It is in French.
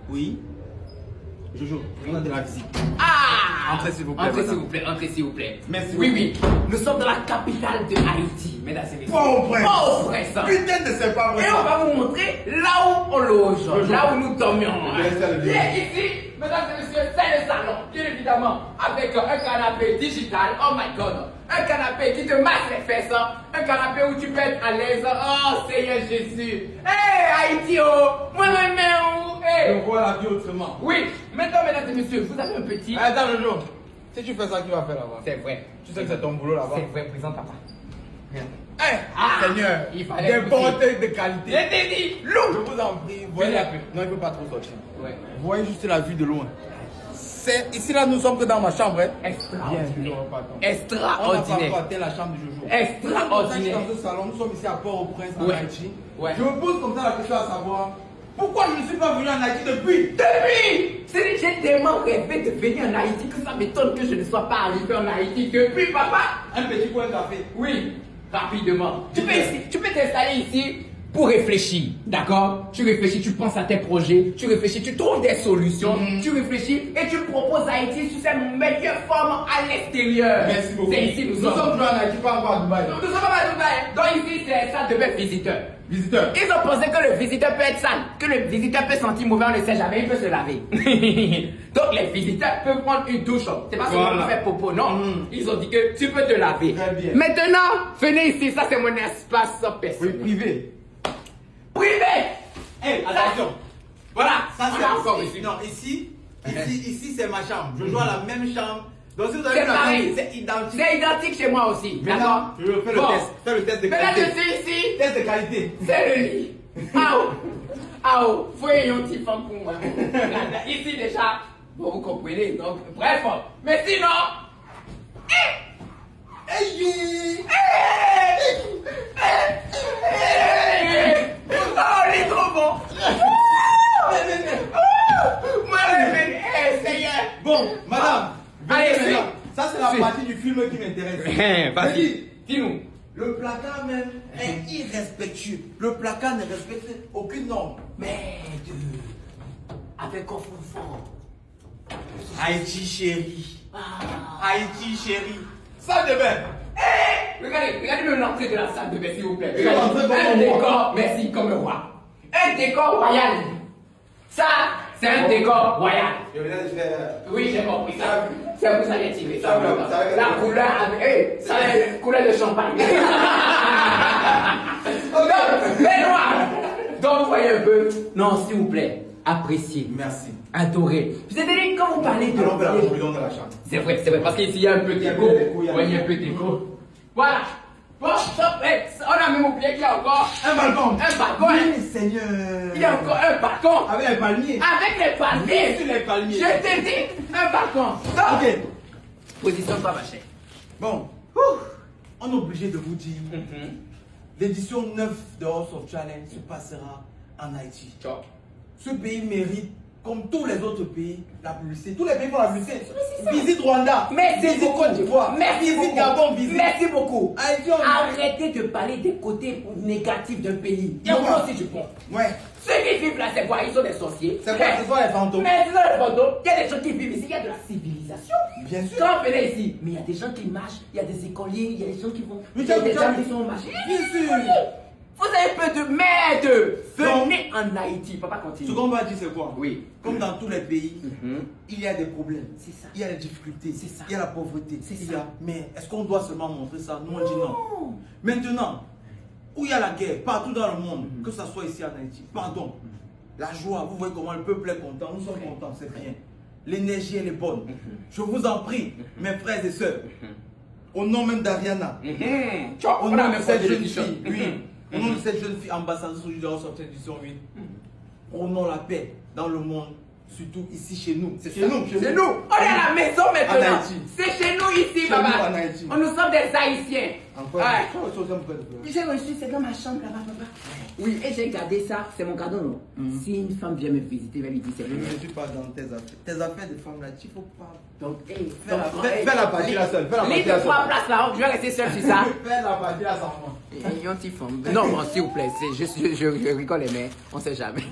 Oui. Jojo, on a de la visite. Ah! Entrez s'il vous plaît. Entrez s'il madame. vous plaît, entrez s'il vous plaît. Merci Oui, beaucoup. oui. Nous sommes dans la capitale de Haïti, mesdames et messieurs. Port-au-Prince. Port-au-Prince. Putain de c'est pas vrai. Et on va vous montrer là où on loge, là où nous dormions. Je vais rester à la Bien ici, mesdames et messieurs, c'est le salon, bien évidemment, avec un canapé digital, oh my god, un canapé qui te masse les fesses, un canapé où tu peux être à l'aise, oh Seigneur Jésus. Hey Haïti, oh, moi même, oh, hey. Je vois la vie autrement. Oui, maintenant mesdames et messieurs, vous avez un petit... Attends Jojo, si tu fais ça, qui va faire là-bas? C'est vrai. Tu sais que c'est ton boulot là-bas. C'est vrai, présente papa. Eh, Ah, Seigneur, il fallait des pousser. bontés de qualité. Je t'ai dit, Je loup. vous en prie, voyez Venez un peu. Non, il ne peut pas trop sortir. Ouais. Vous voyez juste la vue de loin. C'est ici là, nous sommes que dans ma chambre. Hein. Extraordinaire. Bien, on va pas Extraordinaire. rater la chambre du Jojo. Extraordinaire. Dans ce salon, nous sommes ici à Port-au-Prince en Ouais. Haïti. Ouais. Je me pose comme ça la question à savoir pourquoi je ne suis pas venu en Haïti depuis. J'ai tellement rêvé de venir en Haïti que ça m'étonne que je ne sois pas arrivé en Haïti depuis, papa. Un petit coin de café. Oui, rapidement. Tu peux t'installer ici pour réfléchir, d'accord? Tu réfléchis, tu penses à tes projets, tu réfléchis, tu trouves des solutions, tu réfléchis et tu proposes Haïti sous sa meilleure forme à l'extérieur. Merci beaucoup. C'est ici nous sommes sommes. toujours en Haïti, pas encore à Dubaï. Nous sommes à Dubaï. Donc ici, c'est ça devait être visiteur. Visiteur. Ils ont pensé que le visiteur peut être sale, que le visiteur peut sentir mauvais, on ne sait jamais, il peut se laver. Donc les visiteurs peuvent prendre une douche. C'est pas seulement pour faire popo, non. Ils ont dit que tu peux te laver. Très bien. Maintenant, venez ici, ça c'est mon espace Oui, personnel. privé. Privé. Eh, attention. Voilà, Ça on c'est a encore ici. ici. Non, ici c'est ma chambre. Je joue à la même chambre. Donc si vous avez C'est vu la pareil. chambre, c'est identique. C'est identique chez moi aussi, Maintenant, d'accord? je fais le Bon. test. Fais le test de Mesdames, qualité. je suis ici. Test de qualité. C'est le lit. Ao, faut un petit femme pour moi. Ici déjà, bon, vous comprenez. Donc, bref, mais sinon, oh, il est trop bon. Moi, Seigneur. Bon, madame, Allez, venez suis. maintenant. Ça c'est la Suis. partie du film qui m'intéresse. Vas-y, dis-nous. Le placard même est irrespectueux. Le placard ne respecte aucune norme. Merde. Avec coffre fort. Haïti chérie. Ah. Haïti chérie. Salle de bain. Regardez-moi l'entrée de la salle de bain, s'il vous plaît. Je vais rentrer comme Un un décor, roi. merci, comme un roi. Un décor royal. Ça, c'est un décor royal. Je viens de faire. Oui, j'ai compris ça. C'est vous allez tirer ça. Ça va. La couleur, c'est la couleur de champagne. Mais noir. Donc, voyez un peu. Non, s'il vous plaît, appréciez. Merci. Adorez. Vous avez dit, quand vous parlez de. Allons vers la bouillon de la chambre. C'est vrai, parce qu'ici il y a un peu Il y a un d'écho. peu d'écho, il y a un Ouais, peu il y a un peu d'écho. Voilà. Bon, stop. Hey, on a même oublié qu'il y a encore Un balcon. un balcon. Hein. Oui, Seigneur. Il y a encore un balcon. Avec les palmiers. Avec les palmiers. Sur les palmiers. Je t'ai dit, un balcon. Stop. Ok. Position-toi, ma chère. Bon. On est obligé de vous dire. L'édition 9 de House of Challenge se passera en Haïti. Ciao. Ce pays mérite, comme tous les autres pays, la publicité. Tous les pays font la publicité. c'est ça. Visite Rwanda. Merci visite beaucoup. Côte d'Ivoire. Merci visite beaucoup. Gabon. Visite. Merci beaucoup. Haïti, on... Arrêtez de parler des côtés négatifs d'un pays. Il y a Pourquoi? aussi du bon. Ouais. Ceux qui vivent là, c'est quoi? Ils sont des sorciers. C'est quoi? Ce sont les fantômes. Mais ce sont les fantômes. Il y a des gens qui vivent ici. Il y a de la civilisation. Bien sûr. Quand on venait ici, mais il y a des gens qui marchent, il y a des écoliers, il y a des gens qui vont. Mais Il y a tu as- des tu gens as- qui sont marchés. Bien sûr. Vous avez peu de merde. Venez en Haïti. Papa continue. Ce qu'on va dire, c'est quoi? Oui. Comme dans tous les pays, il y a des problèmes. C'est ça. Il y a des difficultés. C'est ça. Il y a la pauvreté. C'est Il ça. y a... Mais est-ce qu'on doit seulement montrer ça? Nous, on dit non. Maintenant, où il y a la guerre, partout dans le monde, que ce soit ici en Haïti, pardon, la joie, vous voyez comment le peuple est content, nous sommes contents, c'est bien. L'énergie, elle est bonne. Je vous en prie, mes frères et sœurs, au nom même d'Ariana, Ciao. au On a nom de même cette porté le jeune t-shirt. fille, oui, au nom de cette jeune fille ambassadrice aujourd'hui de la sortie édition 8, prônons la paix dans le monde, surtout ici chez nous. C'est C'est nous. On est à la maison En maintenant. Haïti. C'est chez nous ici, Chez papa. nous en Haïti. Nous sommes des Haïtiens. Encore, Ouais. tu as reçu un peu de peur. J'ai reçu, c'est dans ma chambre là-bas, papa. Oui, et j'ai gardé ça, c'est mon cadeau, non? Si une femme vient me visiter, elle va lui dire c'est Je le ne suis pas dans tes affaires. Tes affaires de femme là, il faut pas. Donc, hey, Fais la partie là seule. Fais la partie Lis là de trois seule. places là, je vais rester seul sur ça. Fais la partie là sans moi. Et un petit femme. Non, s'il vous plaît, je rigole, mais on sait jamais.